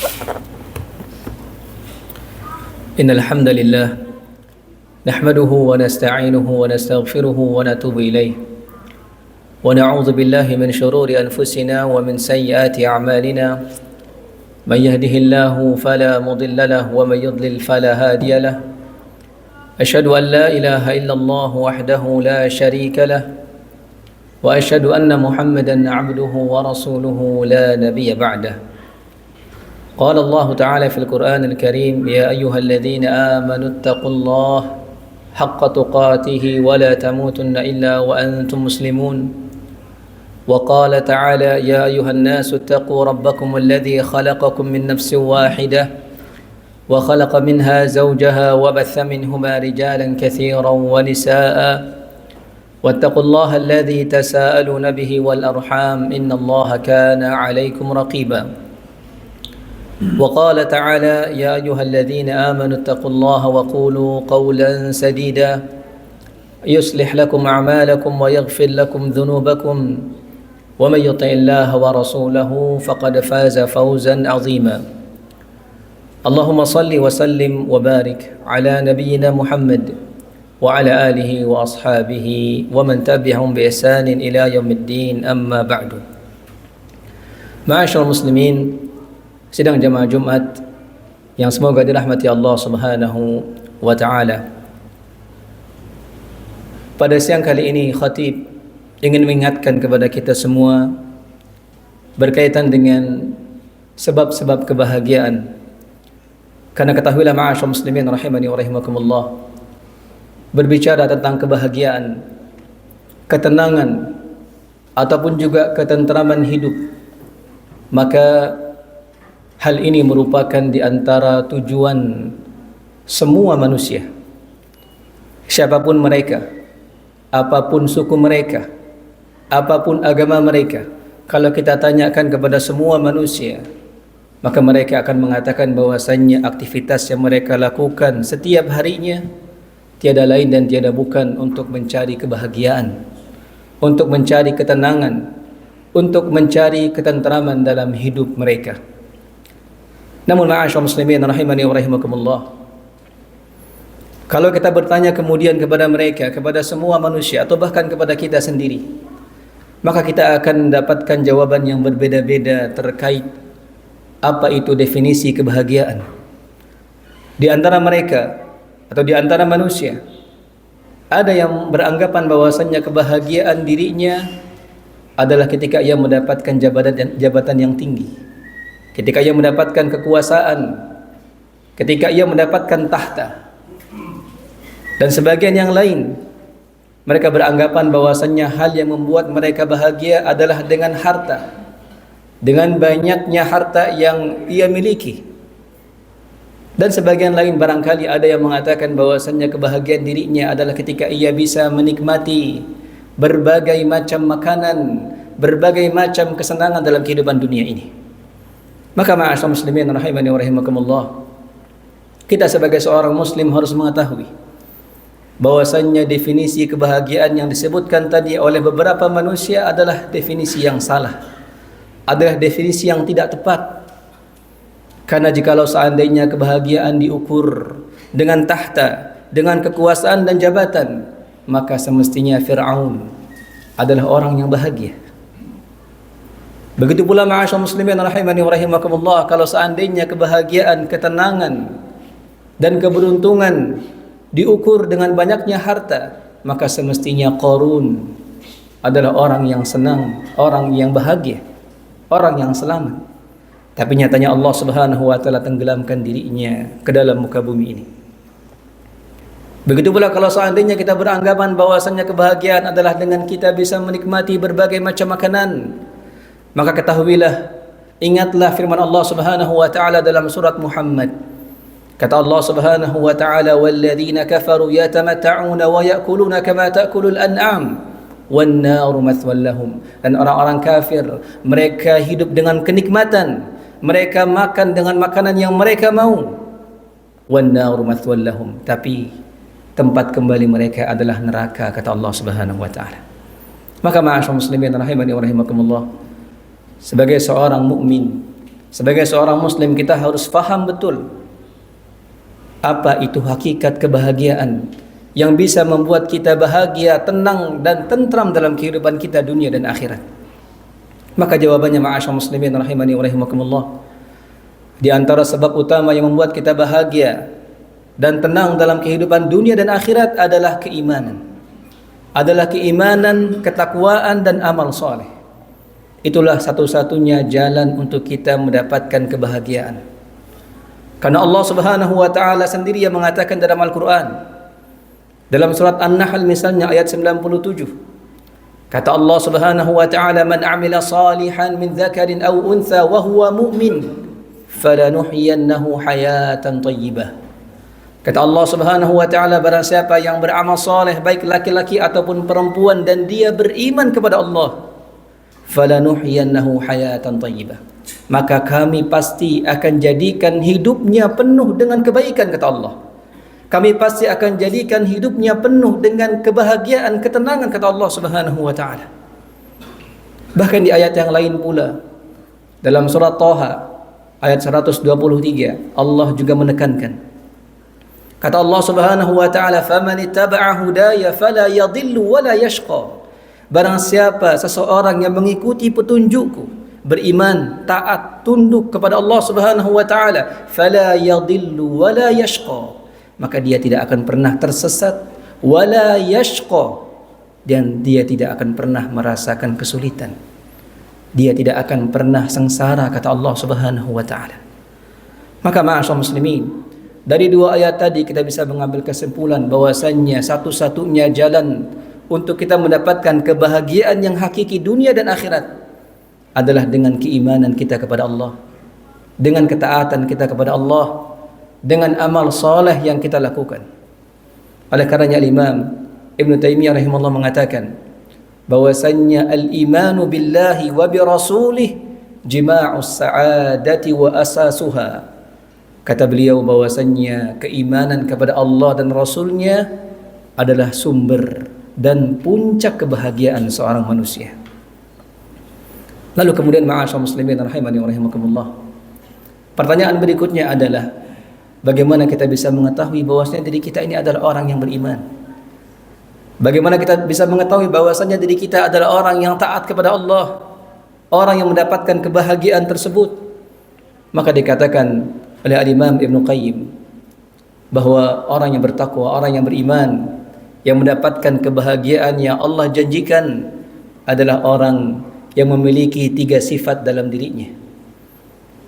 إن الحمد لله نحمده ونستعينه ونستغفره ونتوب إليه ونعوذ بالله من شرور أنفسنا ومن سيئات أعمالنا من يهده الله فلا مضل له ومن يضلل فلا هادي له أشهد أن لا إله إلا الله وحده لا شريك له وأشهد أن محمدا عبده ورسوله لا نبي بعده. قال الله تعالى في القرآن الكريم: يا أيها الذين آمنوا اتقوا الله حق تقاته ولا تموتن إلا وأنتم مسلمون. وقال تعالى: يا أيها الناس اتقوا ربكم الذي خلقكم من نفس واحدة وخلق منها زوجها وبث منهما رجالا كثيرا ونساء واتقوا الله الذي تساءلون به والأرحام إن الله كان عليكم رقيبا. وقال تعالى: يا أيها الذين آمنوا اتقوا الله وقولوا قولا سديدا يصلح لكم أعمالكم ويغفر لكم ذنوبكم ومن يطع الله ورسوله فقد فاز فوزا عظيما. اللهم صل وسلم وبارك على نبينا محمد وعلى آله وأصحابه ومن تبعهم بإحسان إلى يوم الدين. أما بعد. Ma'asyiral muslimin, sidang jamaah Jumat yang semoga dirahmati Allah Subhanahu wa taala. Pada siang kali ini khatib ingin mengingatkan kepada kita semua berkaitan dengan sebab-sebab kebahagiaan. Karena ketahuilah ma'asyiral muslimin rahimani wa rahimakumullah, berbicara tentang kebahagiaan, ketenangan ataupun juga ketenteraman hidup, maka hal ini merupakan di antara tujuan semua manusia, siapapun mereka, apapun suku mereka, apapun agama mereka. Kalau kita tanyakan kepada semua manusia, maka mereka akan mengatakan bahwasannya aktivitas yang mereka lakukan setiap harinya tiada lain dan tiada bukan untuk mencari kebahagiaan, untuk mencari ketenangan, untuk mencari ketenteraman dalam hidup mereka. Namun ma'asyiral muslimin rahimani wa rahimakumullah, kalau kita bertanya kemudian kepada mereka, kepada semua manusia atau bahkan kepada kita sendiri, maka kita akan mendapatkan jawaban yang berbeda-beda terkait apa itu definisi kebahagiaan. Di antara mereka atau di antara manusia, ada yang beranggapan bahwasannya kebahagiaan dirinya adalah ketika ia mendapatkan jabatan yang tinggi, ketika ia mendapatkan kekuasaan, ketika ia mendapatkan tahta. Dan sebagian yang lain, mereka beranggapan bahwasannya hal yang membuat mereka bahagia adalah dengan harta, dengan banyaknya harta yang ia miliki. Dan sebagian lain barangkali ada yang mengatakan bahwasannya kebahagiaan dirinya adalah ketika ia bisa menikmati berbagai macam makanan, berbagai macam kesenangan dalam kehidupan dunia ini. Maka ma'asyiral muslimin rahimani wa rahimakumullah, kita sebagai seorang muslim harus mengetahui bahwasannya definisi kebahagiaan yang disebutkan tadi oleh beberapa manusia adalah definisi yang salah, adalah definisi yang tidak tepat. Karena jikalau seandainya kebahagiaan diukur dengan tahta, dengan kekuasaan dan jabatan, maka semestinya Fir'aun adalah orang yang bahagia. Begitu pula ma'asyiral muslimin rahimani wa rahimakumullah, kalau seandainya kebahagiaan, ketenangan dan keberuntungan diukur dengan banyaknya harta, maka semestinya Qarun adalah orang yang senang, orang yang bahagia, orang yang selamat. Tapi nyatanya Allah Subhanahu wa taala tenggelamkan dirinya ke dalam muka bumi ini. Begitu pula kalau seandainya kita beranggapan bahwasannya kebahagiaan adalah dengan kita bisa menikmati berbagai macam makanan, maka ketahuilah, ingatlah firman Allah Subhanahu wa taala dalam surat Muhammad. Kata Allah Subhanahu wa taala: "Walladzina kafaru yatamatta'una wa ya'kuluna kama ta'kulul an'am wan naru mathwal lahum." Dan orang-orang kafir, mereka hidup dengan kenikmatan, mereka makan dengan makanan yang mereka mau. Wan naru mathwal lahum, tapi tempat kembali mereka adalah neraka, kata Allah Subhanahu wa taala. Maka ma'asyiral muslimin rahimani wa rahimakumullah, sebagai seorang mukmin, Sebagai seorang muslim kita harus faham betul apa itu hakikat kebahagiaan yang bisa membuat kita bahagia, tenang dan tentram dalam kehidupan kita dunia dan akhirat. Maka jawabannya ma'asyar muslimin rahimani wa rahimakumullah, di antara sebab utama yang membuat kita bahagia dan tenang dalam kehidupan dunia dan akhirat adalah keimanan. Adalah keimanan, ketakwaan dan amal soleh. Itulah satu-satunya jalan untuk kita mendapatkan kebahagiaan. Karena Allah Subhanahu wa taala sendiri yang mengatakan dalam Al-Qur'an, dalam surat An-Nahl misalnya ayat 97, kata Allah Subhanahu wa taala, "Man 'amila salihan min dzakarin aw untha wa huwa mu'min, falanuhyiyannahu hayatan thayyibah." Kata Allah Subhanahu wa taala, barang siapa yang beramal saleh baik laki-laki ataupun perempuan dan dia beriman kepada Allah, falanuhyiyannahu hayatan thayyibah, maka kami pasti akan jadikan hidupnya penuh dengan kebaikan, kata Allah. Kami pasti akan jadikan hidupnya penuh dengan kebahagiaan, ketenangan, kata Allah Subhanahu wa taala. Bahkan di ayat yang lain pula, dalam surat Thaha ayat 123, Allah juga menekankan. Kata Allah Subhanahu wa taala, "Faman ittaba'a hudaya fala yadhillu wa la yashqa." Barang siapa seseorang yang mengikuti petunjukku, beriman, taat, tunduk kepada Allah Subhanahu wa taala, fala yadhillu wa la yashqa, maka dia tidak akan pernah tersesat, wa la yashqa, dan dia tidak akan pernah merasakan kesulitan. Dia tidak akan pernah sengsara, kata Allah Subhanahu wa taala. Maka ma'asyar muslimin, dari dua ayat tadi kita bisa mengambil kesimpulan bahwasannya satu-satunya jalan untuk kita mendapatkan kebahagiaan yang hakiki dunia dan akhirat adalah dengan keimanan kita kepada Allah, dengan ketaatan kita kepada Allah, dengan amal soleh yang kita lakukan. Oleh karenanya Imam Ibn Taimiyah rahimahullah mengatakan bahwasannya al-imanu billahi wa bi rasulih jima'us sa'adati wa asasuha. Kata beliau bahwasannya keimanan kepada Allah dan Rasulnya adalah sumber dan puncak kebahagiaan seorang manusia. Lalu kemudian ma'asyar muslimin rahimani wa rahimakumullah, pertanyaan berikutnya adalah bagaimana kita bisa mengetahui bahwasanya diri kita ini adalah orang yang beriman? Bagaimana kita bisa mengetahui bahwasanya diri kita adalah orang yang taat kepada Allah, orang yang mendapatkan kebahagiaan tersebut? Maka dikatakan oleh Al-Imam Ibn Qayyim bahwa orang yang bertakwa, orang yang beriman, yang mendapatkan kebahagiaan yang Allah janjikan adalah orang yang memiliki tiga sifat dalam dirinya.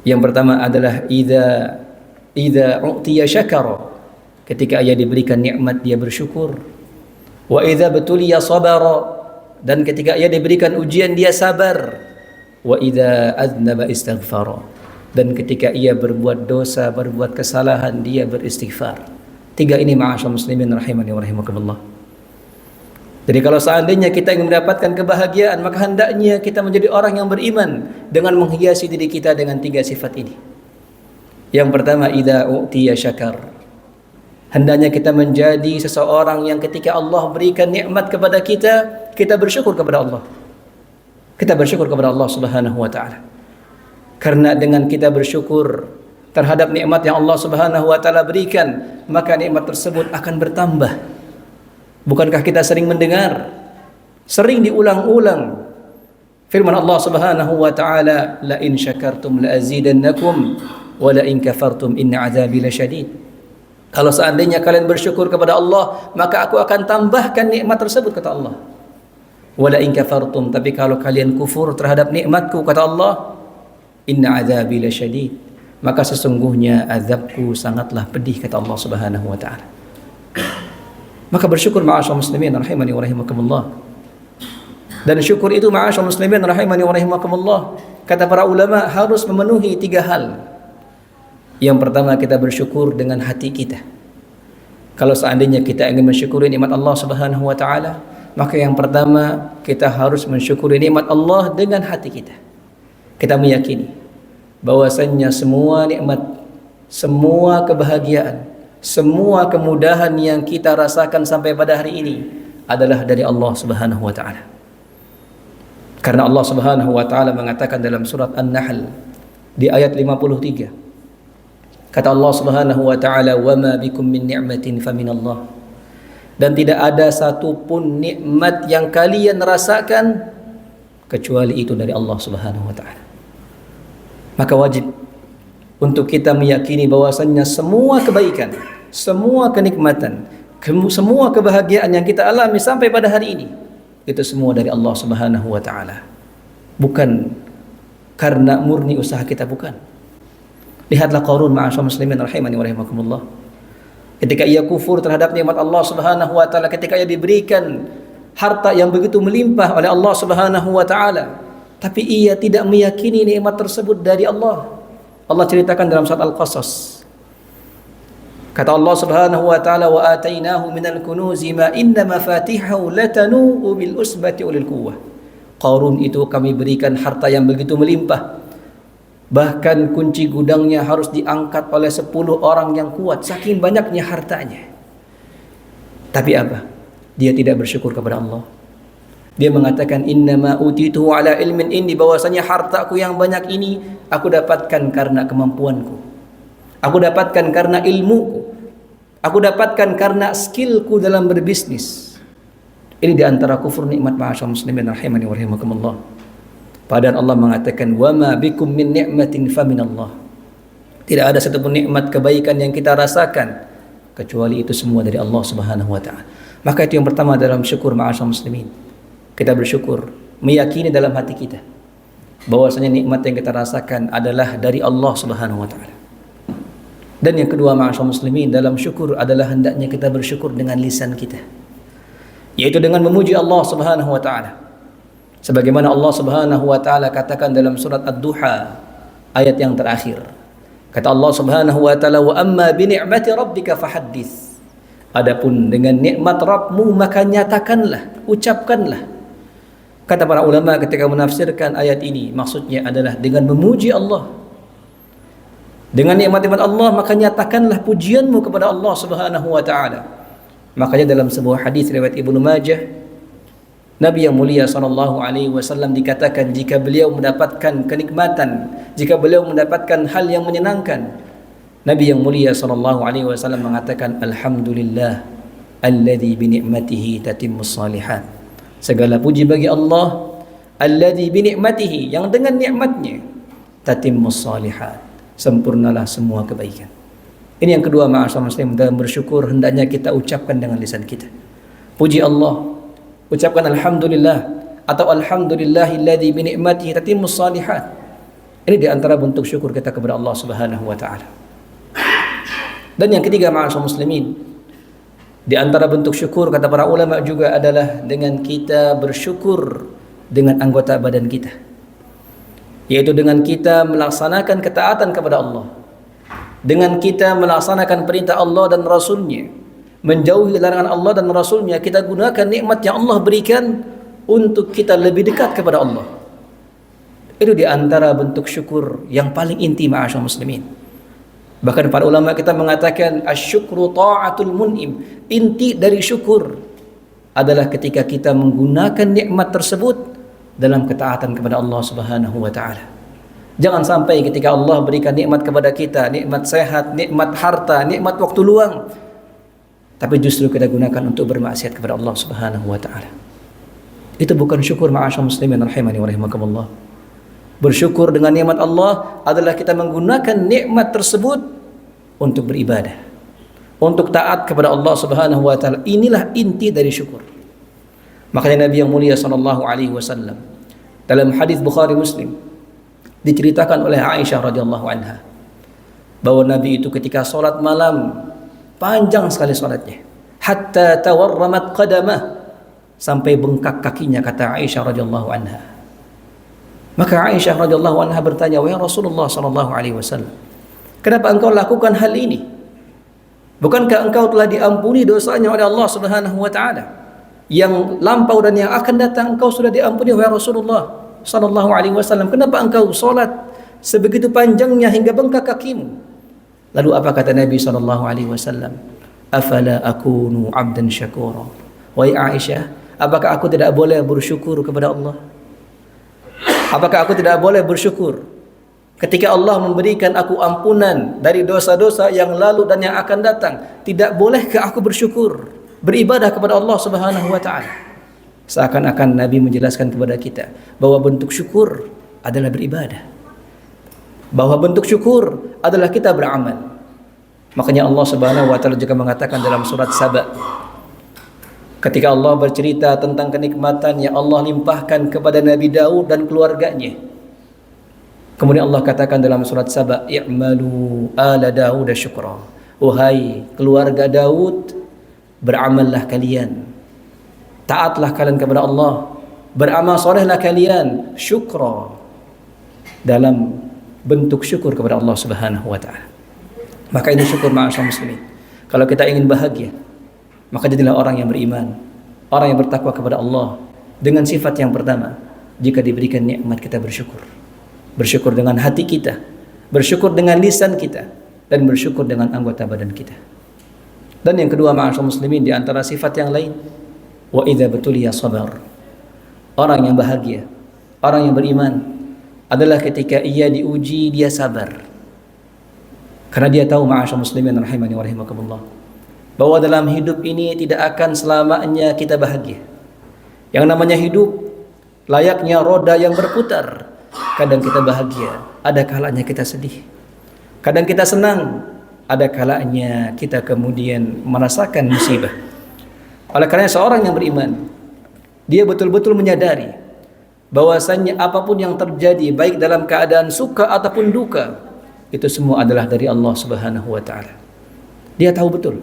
Yang pertama adalah idza u'tiya syakara, ketika ia diberikan nikmat dia bersyukur. Wa idza betuliya sabara, dan ketika ia diberikan ujian dia sabar. Wa idza aznaba istighfara, dan ketika ia berbuat dosa, berbuat kesalahan, dia beristighfar. Tiga ini ma'asyar muslimin rahimani wa rahimakumullah. Jadi kalau seandainya kita ingin mendapatkan kebahagiaan, maka hendaknya kita menjadi orang yang beriman dengan menghiasi diri kita dengan tiga sifat ini. Yang pertama, idza u'tiya syakar. Hendaknya kita menjadi seseorang yang ketika Allah berikan nikmat kepada kita, kita bersyukur kepada Allah. Kita bersyukur kepada Allah Subhanahu wa taala. Karena dengan kita bersyukur terhadap nikmat yang Allah Subhanahu wa taala berikan, maka nikmat tersebut akan bertambah. Bukankah kita sering mendengar, sering diulang-ulang firman Allah Subhanahu wa taala, la in syakartum la azidannakum wa la in kafartum inna azabi lasyadid. Kalau seandainya kalian bersyukur kepada Allah, maka aku akan tambahkan nikmat tersebut, kata Allah. Wa la in kafartum, tapi kalau kalian kufur terhadap nikmatku, kata Allah, inna azabi lasyadid, maka sesungguhnya azabku sangatlah pedih, kata Allah Subhanahu wa taala. Maka bersyukur ma'asyar muslimin rahimani wa rahimakumullah. Dan syukur itu ma'asyar muslimin rahimani wa rahimakumullah, kata para ulama, harus memenuhi tiga hal. Yang pertama, kita bersyukur dengan hati kita. Kalau seandainya kita ingin mensyukuri nikmat Allah Subhanahu wa taala, maka yang pertama kita harus mensyukuri nikmat Allah dengan hati kita. Kita meyakini bahwasannya semua nikmat, semua kebahagiaan, semua kemudahan yang kita rasakan sampai pada hari ini adalah dari Allah Subhanahu wa taala. Karena Allah Subhanahu wa taala mengatakan dalam surat An-Nahl di ayat 53. Kata Allah Subhanahu wa taala, "Wa ma bikum min ni'matin faminallah." Dan tidak ada satupun nikmat yang kalian rasakan kecuali itu dari Allah Subhanahu wa taala. Maka wajib untuk kita meyakini bahwasannya semua kebaikan, semua kenikmatan, semua kebahagiaan yang kita alami sampai pada hari ini, itu semua dari Allah Subhanahu wa taala. Bukan karena murni usaha kita, bukan. Lihatlah Qarun, ma'asyar muslimin rahimani wa rahimakumullah. Ketika ia kufur terhadap nikmat Allah Subhanahu wa taala, ketika ia diberikan harta yang begitu melimpah oleh Allah Subhanahu wa taala, tapi ia tidak meyakini nikmat tersebut dari Allah. Allah ceritakan dalam surat Al-Qasas. Kata Allah Subhanahu wa taala, "Wa atainahu minal kunuzi ma inna mafatihahu latanu bil usbati ulil quwwah." Qarun itu kami berikan harta yang begitu melimpah. Bahkan kunci gudangnya harus diangkat oleh 10 orang yang kuat, saking banyaknya hartanya. Tapi apa? Dia tidak bersyukur kepada Allah. Dia mengatakan, "Innama utituhu ala ilmin indi," bahwasanya hartaku yang banyak ini aku dapatkan karena kemampuanku. Aku dapatkan karena ilmuku. Aku dapatkan karena skillku dalam berbisnis. Ini di antara kufur nikmat, ma'asyar muslimin rahimani wa rahimakumullah. Padahal Allah mengatakan, "Wa ma bikum min ni'matin faminallah." Tidak ada satupun nikmat kebaikan yang kita rasakan kecuali itu semua dari Allah Subhanahu wa taala. Maka itu yang pertama dalam syukur, ma'asyar muslimin. Kita bersyukur, meyakini dalam hati kita bahwasanya nikmat yang kita rasakan adalah dari Allah Subhanahu wa taala. Dan yang kedua, ma'asyar muslimin, dalam syukur adalah hendaknya kita bersyukur dengan lisan kita, yaitu dengan memuji Allah Subhanahu wa taala. Sebagaimana Allah Subhanahu wa taala katakan dalam surat Ad-Duha ayat yang terakhir. Kata Allah Subhanahu wa taala, "Wa amma bi ni'mati rabbika fahaddits." Adapun dengan nikmat Rabbmu maka nyatakanlah, ucapkanlah. Kata para ulama ketika menafsirkan ayat ini, maksudnya adalah dengan memuji Allah. Dengan nikmat-nikmat Allah maka nyatakanlah pujianmu kepada Allah Subhanahu wa taala. Makanya dalam sebuah hadis riwayat Ibnu Majah, Nabi yang mulia sallallahu alaihi wasallam dikatakan jika beliau mendapatkan kenikmatan, jika beliau mendapatkan hal yang menyenangkan, Nabi yang mulia sallallahu alaihi wasallam mengatakan, "Alhamdulillah alladzi bi ni'matihi tatimmus shalihat." Segala puji bagi Allah alladzi bi ni'matihi, yang dengan nikmatnya tatimmus shalihat, sempurnalah semua kebaikan. Ini yang kedua, ma'asyar muslim, dalam bersyukur hendaknya kita ucapkan dengan lisan kita. Puji Allah, ucapkan alhamdulillah atau alhamdulillahilladzi bi ni'matihi tatimmus shalihat. Ini di antara bentuk syukur kita kepada Allah Subhanahu wa taala. Dan yang ketiga, ma'asyar muslimin, di antara bentuk syukur kata para ulama juga adalah dengan kita bersyukur dengan anggota badan kita, yaitu dengan kita melaksanakan ketaatan kepada Allah, dengan kita melaksanakan perintah Allah dan Rasulnya, menjauhi larangan Allah dan Rasulnya. Kita gunakan nikmat yang Allah berikan untuk kita lebih dekat kepada Allah. Itu di antara bentuk syukur yang paling inti, ma'asyar muslimin. Bahkan para ulama kita mengatakan asyukru ta'atul mun'im. Inti dari syukur adalah ketika kita menggunakan nikmat tersebut dalam ketaatan kepada Allah Subhanahu wa taala. Jangan sampai ketika Allah berikan nikmat kepada kita, nikmat sehat, nikmat harta, nikmat waktu luang, tapi justru kita gunakan untuk bermaksiat kepada Allah Subhanahu wa taala. Itu bukan syukur, ma'asyar muslimin rahimani wa rahimakumullah. Bersyukur dengan nikmat Allah adalah kita menggunakan nikmat tersebut untuk beribadah, untuk taat kepada Allah Subhanahu wa taala. Inilah inti dari syukur. Makanya Nabi yang mulia sallallahu alaihi wasallam dalam hadis Bukhari Muslim diceritakan oleh Aisyah radhiyallahu anha bahwa Nabi itu ketika salat malam panjang sekali salatnya, hatta tawarramat qadamah, sampai bengkak kakinya, kata Aisyah radhiyallahu anha. Maka Aisyah radhiyallahu anha bertanya, "Wahai Rasulullah sallallahu alaihi wasallam, kenapa engkau lakukan hal ini? Bukankah engkau telah diampuni dosanya oleh Allah Subhanahu wa taala? Yang lampau dan yang akan datang engkau sudah diampuni, wahai Rasulullah sallallahu alaihi wasallam. Kenapa engkau salat sebegitu panjangnya hingga bengkak kakimu?" Lalu apa kata Nabi sallallahu alaihi wasallam? "Afala akunu 'abdan syakura?" Wahai Aisyah, apakah aku tidak boleh bersyukur kepada Allah? Apakah aku tidak boleh bersyukur Ketika Allah memberikan aku ampunan dari dosa-dosa yang lalu dan yang akan datang, tidak bolehkah aku bersyukur, beribadah kepada Allah Subhanahu wa taala? Seakan-akan Nabi menjelaskan kepada kita bahwa bentuk syukur adalah beribadah. Bahwa bentuk syukur adalah kita beramal. Makanya Allah Subhanahu wa taala juga mengatakan dalam surat Saba, ketika Allah bercerita tentang kenikmatan yang Allah limpahkan kepada Nabi Daud dan keluarganya. Kemudian Allah katakan dalam surat Saba, "I'malu ala Daud syukra." Wahai keluarga Daud, beramallah kalian. Taatlah kalian kepada Allah. Beramal solehlah kalian syukra. Dalam bentuk syukur kepada Allah Subhanahu wa taala. Maka ini syukur ma'asyar muslimin. Kalau kita ingin bahagia, maka jadilah orang yang beriman, orang yang bertakwa kepada Allah. Dengan sifat yang pertama, jika diberikan nikmat kita bersyukur. Bersyukur dengan hati kita, bersyukur dengan lisan kita, dan bersyukur dengan anggota badan kita. Dan yang kedua ma'asyar muslimin, di antara sifat yang lain, wa idza batuliya sabar. Orang yang bahagia, orang yang beriman adalah ketika ia diuji dia sabar. Karena dia tahu ma'asyar muslimin rahimani wa rahimakumullah, bahwa dalam hidup ini tidak akan selamanya kita bahagia. Yang namanya hidup layaknya roda yang berputar. Kadang kita bahagia, ada kalanya kita sedih. Kadang kita senang, ada kalanya kita kemudian merasakan musibah. Oleh karena seorang yang beriman, dia betul-betul menyadari bahwasanya apapun yang terjadi, baik dalam keadaan suka ataupun duka, itu semua adalah dari Allah Subhanahu wa taala. Dia tahu betul.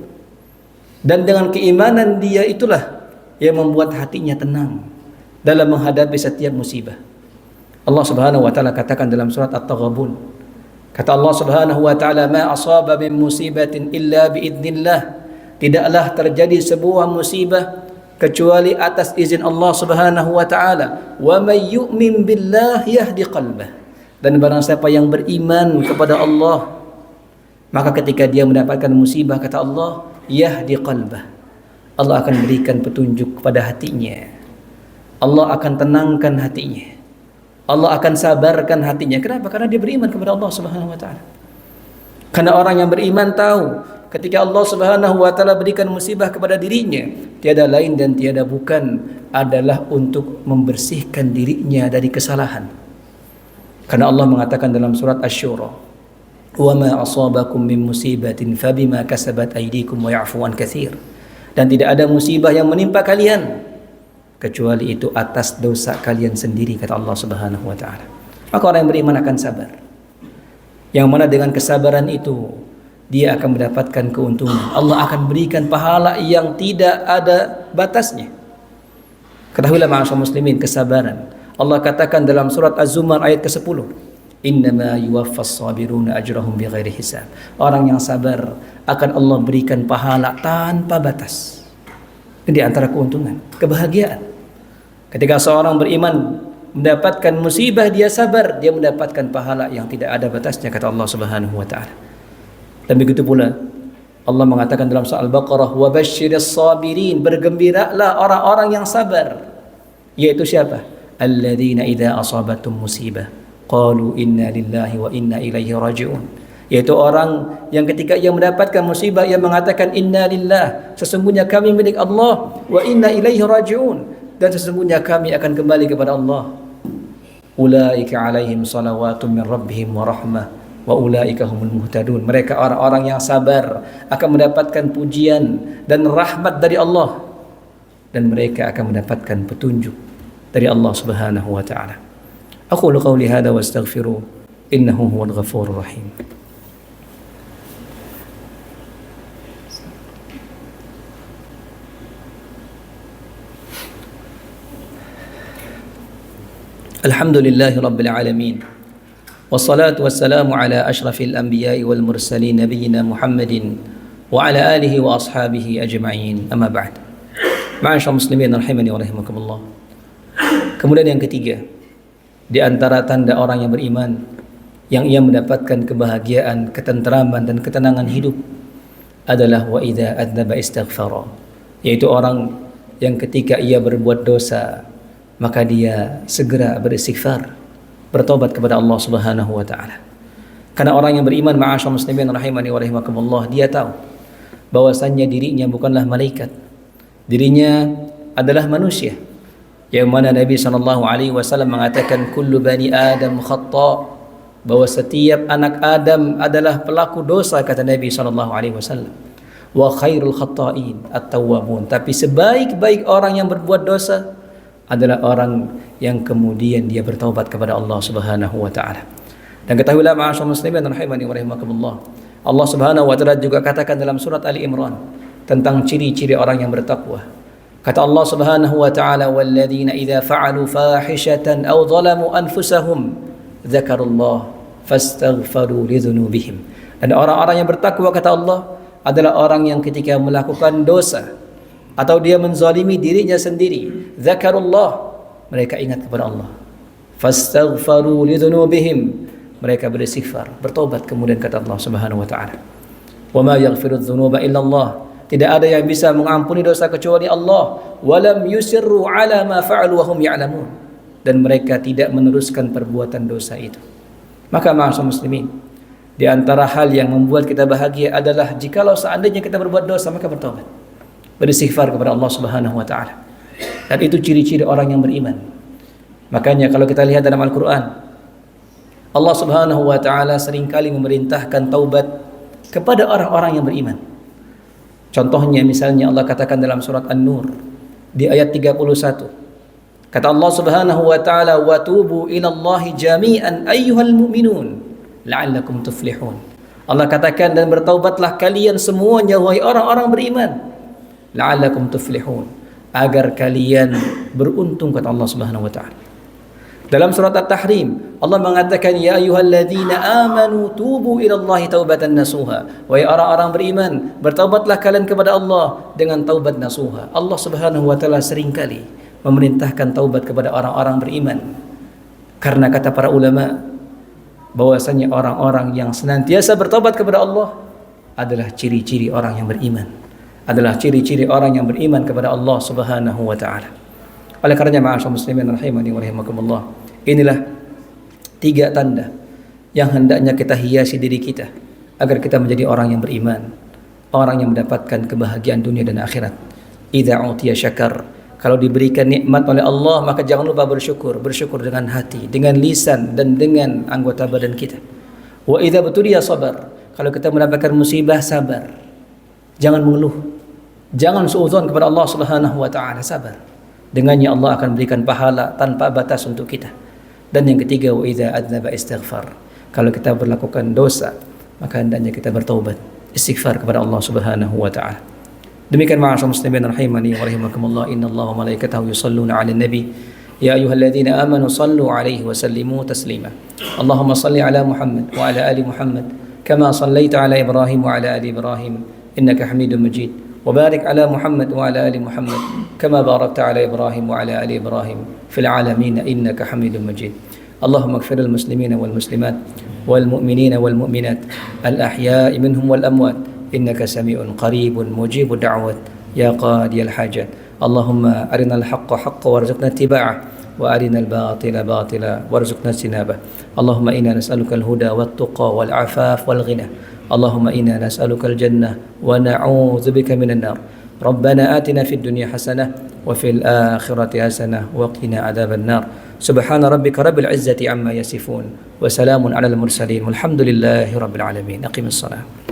Dan dengan keimanan dia itulah yang membuat hatinya tenang dalam menghadapi setiap musibah. Allah Subhanahu wa taala katakan dalam surat At-Taghabun, kata Allah Subhanahu wa taala, "Ma asaba min musibatin illa biidznillah." Tidaklah terjadi sebuah musibah kecuali atas izin Allah Subhanahu wa taala. "Wa may yu'min billah yahdi qalbah." Dan barang siapa yang beriman kepada Allah, maka ketika dia mendapatkan musibah, kata Allah, yahdi qalbah. Allah akan berikan petunjuk kepada hatinya. Allah akan tenangkan hatinya. Allah akan sabarkan hatinya. Kenapa? Karena dia beriman kepada Allah Subhanahu wa taala. Karena orang yang beriman tahu ketika Allah Subhanahu wa taala berikan musibah kepada dirinya, tiada lain dan tiada bukan adalah untuk membersihkan dirinya dari kesalahan. Karena Allah mengatakan dalam surat Asy-Syura, "Wa ma asabakum min musibatin fabima kasabat aydikum wa ya'fu an katsir." Dan tidak ada musibah yang menimpa kalian kecuali itu atas dosa kalian sendiri, kata Allah Subhanahu wa taala. Maka orang yang beriman akan sabar. Yang mana dengan kesabaran itu dia akan mendapatkan keuntungan. Allah akan berikan pahala yang tidak ada batasnya. Ketahuilah ma'asyar muslimin, kesabaran. Allah katakan dalam surat Az-Zumar ayat ke-10, "Innama yuwaffas sabiruna ajrahum bighairi hisab." Orang yang sabar akan Allah berikan pahala tanpa batas. Ini di antara keuntungan, kebahagiaan. Ketika seorang beriman mendapatkan musibah, dia sabar, dia mendapatkan pahala yang tidak ada batasnya, kata Allah Subhanahu wa taala. Dan begitu pula Allah mengatakan dalam surah Al-Baqarah, "Wa basyiris sabirin." Bergembiralah orang-orang yang sabar. Yaitu siapa? Alladzina idza asabatum musibah qalu inna lillahi wa inna ilaihi raji'un. Yaitu orang yang ketika ia mendapatkan musibah ia mengatakan inna lillah, sesungguhnya kami milik Allah, wa inna ilaihi raji'un, dan sesungguhnya kami akan kembali kepada Allah. Ulaika alaihim salawatun min rabbihim wa rahmah wa ulaika humul muhtadun. Mereka orang-orang yang sabar akan mendapatkan pujian dan rahmat dari Allah, dan mereka akan mendapatkan petunjuk dari Allah Subhanahu wa taala. Aqulu qawli hadza wa astaghfiru innahu huwal ghafurur rahim. Alhamdulillahi Rabbil Alamin, wassalatu wassalamu ala ashrafil anbiya'i wal mursalin nabiyyina Muhammadin wa ala alihi wa ashabihi ajma'in, amma ba'd. Ma'asyar muslimin rahimani wa rahimakumullah. Kemudian yang ketiga, di antara tanda orang yang beriman yang ia mendapatkan kebahagiaan, ketenteraman dan ketenangan hidup adalah wa idza adzaba istaghfara, yaitu orang yang ketika ia berbuat dosa maka dia segera beristighfar, bertobat kepada Allah Subhanahu wa taala. Karena orang yang beriman, ma'asyar muslimin rahimani wa rahimakumullah, dia tahu bahwasannya dirinya bukanlah malaikat, dirinya adalah manusia. Yang mana Nabi SAW mengatakan kullu bani Adam khata', bahwa setiap anak Adam adalah pelaku dosa, kata Nabi SAW. Wa khairul khata'in at-tawwabun, tapi sebaik-baik orang yang berbuat dosa adalah orang yang kemudian dia bertaubat kepada Allah Subhanahu wa taala. Dan ketahuilah ma'asyar muslimin rahimani wa rahimakumullah, Allah Subhanahu wa taala juga katakan dalam surat Ali Imran tentang ciri-ciri orang yang bertakwa. Kata Allah Subhanahu wa taala, walladzina idza fa'alu fahishatan aw zalamu anfusahum dzakarullah fastaghfaru lidzunubihim. Dan orang-orang yang bertakwa, kata Allah, adalah orang yang ketika melakukan dosa atau dia menzalimi dirinya sendiri, dzakarullah, mereka ingat kepada Allah, fastaghfaru lidzunubihim, mereka beristighfar, bertobat. Kemudian kata Allah Subhanahu wa taala, wa ma yaghfiru dzunuba illa Allah, tidak ada yang bisa mengampuni dosa kecuali Allah, walam yusirru ala ma fa'alu wa hum ya'lamun, dan mereka tidak meneruskan perbuatan dosa itu. Maka ma'asyar muslimin, di antara hal yang membuat kita bahagia adalah jikalau seandainya kita berbuat dosa, maka bertobat, beristighfar kepada Allah Subhanahu wa taala. Dan itu ciri-ciri orang yang beriman. Makanya kalau kita lihat dalam Al-Qur'an, Allah Subhanahu wa taala seringkali memerintahkan taubat kepada orang-orang yang beriman. Contohnya misalnya Allah katakan dalam surat An-Nur di ayat 31. Kata Allah Subhanahu wa taala, "Wa tubu ila Allahi jami'an ayyuhal mu'minun la'allakum tuflihun." Allah katakan, dan bertaubatlah kalian semuanya wahai orang-orang beriman, la'allakum tuflihun, agar kalian beruntung, kata Allah Subhanahu wa taala. Dalam surat At-Tahrim Allah mengatakan, ya ayyuhalladzina amanu tubu ilallahi taubatan nasuha, wahai orang-orang beriman, bertaubatlah kalian kepada Allah dengan taubat nasuha. Allah Subhanahu wa taala seringkali memerintahkan taubat kepada orang-orang beriman, karena kata para ulama bahwasanya orang-orang yang senantiasa bertaubat kepada Allah adalah ciri-ciri orang yang beriman, adalah ciri-ciri orang yang beriman kepada Allah Subhanahu wa taala. Oleh karenanya ma'asyar muslimin rahimani wa rahimakumullah, inilah 3 tanda yang hendaknya kita hiasi diri kita agar kita menjadi orang yang beriman, orang yang mendapatkan kebahagiaan dunia dan akhirat. Idza utiya syakar, kalau diberikan nikmat oleh Allah maka jangan lupa bersyukur, bersyukur dengan hati, dengan lisan, dan dengan anggota badan kita. Wa idza butuliya sabar, kalau kita mendapatkan musibah sabar, jangan mengeluh, jangan suudzon kepada Allah Subhanahu wa taala, sabar. Dengannya Allah akan berikan pahala tanpa batas untuk kita. Dan yang ketiga, wa idza adznaba istighfar, kalau kita melakukan dosa maka hendaknya kita bertaubat, istighfar kepada Allah Subhanahu wa taala. Demikian ma'asyar muslimin rahimani wa rahimakumullah, innallaha wa malaikatahu yusalluna 'alan nabi ya ayyuhalladzina amanu sallu 'alaihi wa sallimu taslima. Allahumma salli 'ala Muhammad wa 'ala ali Muhammad kama sallaita 'ala Ibrahim wa 'ala ali Ibrahim innaka Hamidum Majid. وبارك على محمد وعلى آل محمد كما باركت على إبراهيم وعلى آل إبراهيم في العالمين إنك حميد مجيد. اللهم اغفر المسلمين والمسلمات والمؤمنين والمؤمنات الأحياء منهم والأموات إنك سميع قريب مجيب الدعوات يا قاضي الحاجات. اللهم أرنا الحق حقا وارزقنا اتباعه وأرنا الباطل باطلا وارزقنا اجتنابه. اللهم إنا نسألك الهدى والتقى والعفاف والغنى. اللهم إنا نسألك الجنة ونعوذ بك من النار. ربنا آتنا في الدنيا حسنة وفي الآخرة حسنة وقنا عذاب النار. سبحان ربك رب العزة عما يصفون وسلام على المرسلين والحمد لله رب العالمين. أقم الصلاة.